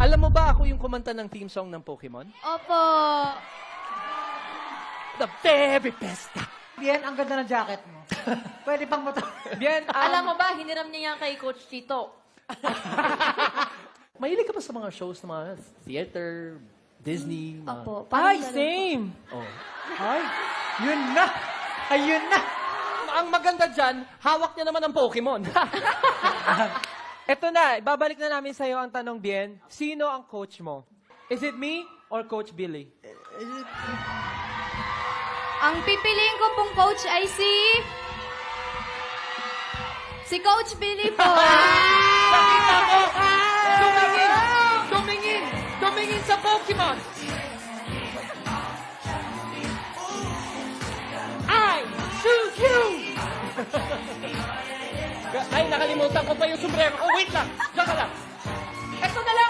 Alam mo ba ako yung kumanta ng theme song ng Pokemon? Opo. The very best. Bien, ang ganda ng jacket mo. Pwede pang motor. Bien, Alam mo ba, hiniram niya yan kay Coach Tito. mahilig ka ba sa mga shows ng mga theater, Disney? Mga... Opo. Ay, Parang ganun same! Oh. Ay, yun na! Ayun na! Ang maganda dyan, hawak niya naman ang Pokemon. Eto na, babalik na namin sa'yo ang tanong, Bien. Sino ang coach mo? Is it me or Coach Billy? Ang pipiliin ko pong coach ay si Coach Billy po. Nakita ko! Tumingin! Tumingin! Tumingin sa Pokemon! I choose you! Ay, nakalimutan ko pa yung sombrero. Oh, wait lang! Diyan ka lang! Ito na lang!